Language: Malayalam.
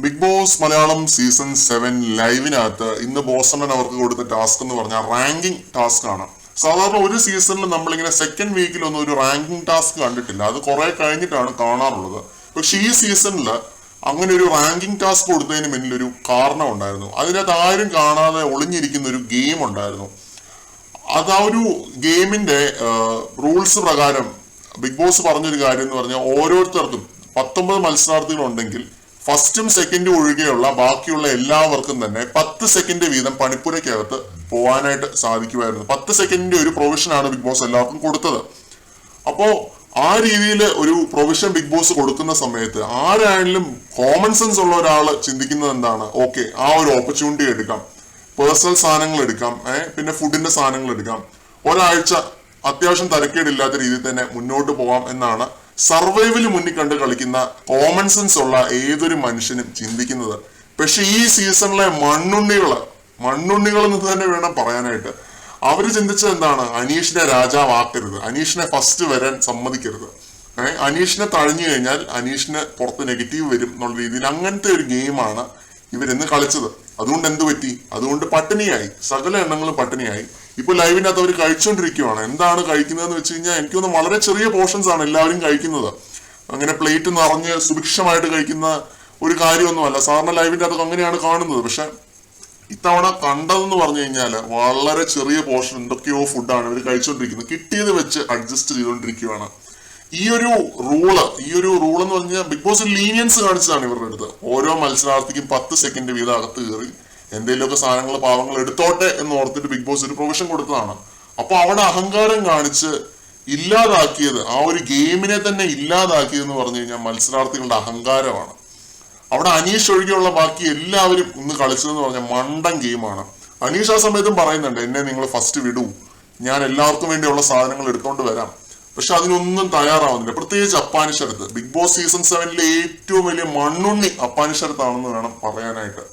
ബിഗ് ബോസ് മലയാളം സീസൺ 7 ലൈവിനകത്ത് ഇന്ന് ബോസണ്ണൻ അവർക്ക് കൊടുത്ത ടാസ്ക് എന്ന് പറഞ്ഞാൽ റാങ്കിങ് ടാസ്ക് ആണ്. സാധാരണ ഒരു സീസണിൽ നമ്മളിങ്ങനെ സെക്കൻഡ് വീക്കിലൊന്നും ഒരു റാങ്കിങ് ടാസ്ക് കണ്ടിട്ടില്ല, അത് കുറെ കഴിഞ്ഞിട്ടാണ് കാണാറുള്ളത്. പക്ഷെ ഈ സീസണിൽ അങ്ങനെ ഒരു റാങ്കിങ് ടാസ്ക് കൊടുത്തതിന് പിന്നിൽ ഒരു കാരണം ഉണ്ടായിരുന്നു. അതിനകത്ത് ആരും കാണാതെ ഒളിഞ്ഞിരിക്കുന്ന ഒരു ഗെയിം ഉണ്ടായിരുന്നു. അത് ആ ഒരു ഗെയിമിന്റെ റൂൾസ് പ്രകാരം ബിഗ് ബോസ് പറഞ്ഞൊരു കാര്യം എന്ന് പറഞ്ഞാൽ ഓരോരുത്തർക്കും 19 മത്സരാർത്ഥികളുണ്ടെങ്കിൽ ഫസ്റ്റും സെക്കൻഡും ഒഴികെയുള്ള ബാക്കിയുള്ള എല്ലാവർക്കും തന്നെ 10 സെക്കൻഡ് വീതം പണിപ്പുരയ്ക്കകത്ത് പോകാനായിട്ട് സാധിക്കുമായിരുന്നു. 10 സെക്കൻഡിന്റെ ഒരു പ്രൊവിഷനാണ് ബിഗ് ബോസ് എല്ലാവർക്കും കൊടുത്തത്. അപ്പോ ആ രീതിയിൽ ഒരു പ്രൊവിഷൻ ബിഗ് ബോസ് കൊടുക്കുന്ന സമയത്ത് ആരായാലും കോമൺ സെൻസ് ഉള്ള ഒരാൾ ചിന്തിക്കുന്നത് എന്താണ്, ഓക്കെ ആ ഒരു ഓപ്പർച്യൂണിറ്റി എടുക്കാം, പേഴ്സണൽ സാധനങ്ങൾ എടുക്കാം, പിന്നെ ഫുഡിന്റെ സാധനങ്ങൾ എടുക്കാം, ഒരാഴ്ച അത്യാവശ്യം തരക്കേടില്ലാത്ത രീതിയിൽ തന്നെ മുന്നോട്ട് പോകാം എന്നാണ് സർവൈവൽ മുന്നിൽ കണ്ട് കളിക്കുന്ന കോമൺ സെൻസ് ഉള്ള ഏതൊരു മനുഷ്യനും ചിന്തിക്കുന്നത്. പക്ഷെ ഈ സീസണിലെ മണ്ണുണ്ണികൾ എന്ന് തന്നെ വേണം പറയാനായിട്ട്. അവര് ചിന്തിച്ചത് എന്താണ്, അനീഷിനെ രാജാവാക്കരുത്, അനീഷിനെ ഫസ്റ്റ് വരാൻ സമ്മതിക്കരുത്, അനീഷിനെ തഴഞ്ഞു കഴിഞ്ഞാൽ അനീഷിന് പുറത്ത് നെഗറ്റീവ് വരും എന്നുള്ള രീതിയിൽ അങ്ങനത്തെ ഒരു ഗെയിമാണ് ഇവരിന്ന് കളിച്ചത്. അതുകൊണ്ട് എന്ത് പറ്റി, അതുകൊണ്ട് പട്ടിണിയായി, സകല എണ്ണങ്ങളും പട്ടിണിയായി. ഇപ്പൊ ലൈവിനകത്ത് അവർ കഴിച്ചുകൊണ്ടിരിക്കുകയാണ്. എന്താണ് കഴിക്കുന്നതെന്ന് വെച്ച് കഴിഞ്ഞാൽ എനിക്ക് തോന്നുന്നു വളരെ ചെറിയ പോർഷൻസ് ആണ് എല്ലാവരും കഴിക്കുന്നത്. അങ്ങനെ പ്ലേറ്റ് നിറഞ്ഞ് സുഭിക്ഷമായിട്ട് കഴിക്കുന്ന ഒരു കാര്യമൊന്നുമല്ല. സാധാരണ ലൈവിന്റെ അതൊക്കെ അങ്ങനെയാണ് കാണുന്നത്. പക്ഷെ ഇത്തവണ കണ്ടതെന്ന് പറഞ്ഞു കഴിഞ്ഞാൽ വളരെ ചെറിയ പോർഷൻ എന്തൊക്കെയോ ഫുഡാണ് ഇവർ കഴിച്ചുകൊണ്ടിരിക്കുന്നത്. കിട്ടിയത് വെച്ച് അഡ്ജസ്റ്റ് ചെയ്തുകൊണ്ടിരിക്കുകയാണ്. ഈ ഒരു റൂൾ എന്ന് പറഞ്ഞാൽ ബിഗ് ബോസ് ലീനിയൻസ് കാണിച്ചതാണ് ഇവരുടെ അടുത്ത്. ഓരോ മത്സരാർത്ഥിക്കും 10 സെക്കൻഡ് വീതം അകത്ത് കയറി എന്തെങ്കിലുമൊക്കെ സാധനങ്ങൾ പാവങ്ങൾ എടുത്തോട്ടെ എന്ന് ഓർത്തിട്ട് ബിഗ് ബോസ് ഒരു പ്രൊവിഷൻ കൊടുത്തതാണ്. അപ്പൊ അവിടെ അഹങ്കാരം കാണിച്ച് ഇല്ലാതാക്കിയത്, ആ ഒരു ഗെയിമിനെ തന്നെ ഇല്ലാതാക്കിയതെന്ന് പറഞ്ഞു കഴിഞ്ഞാൽ മത്സരാർത്ഥികളുടെ അഹങ്കാരമാണ്. അവിടെ അനീഷ് ഒഴികെയുള്ള ബാക്കി എല്ലാവരും ഇന്ന് കളിച്ചതെന്ന് പറഞ്ഞാൽ മണ്ടൻ ഗെയിമാണ്. അനീഷ് ആ സമയത്തും പറയുന്നുണ്ട്, എന്നെ നിങ്ങൾ ഫസ്റ്റ് വിടൂ, ഞാൻ എല്ലാവർക്കും വേണ്ടിയുള്ള സാധനങ്ങൾ എടുത്തോണ്ട് വരാം. പക്ഷെ അതിനൊന്നും തയ്യാറാവുന്നില്ല. പ്രത്യേകിച്ച് Appani Sarath, Bigg Boss season 7 ഏറ്റവും വലിയ മണ്ണുണ്ണി അപ്പാനി ശരത്താണെന്ന് വേണം പറയാനായിട്ട്.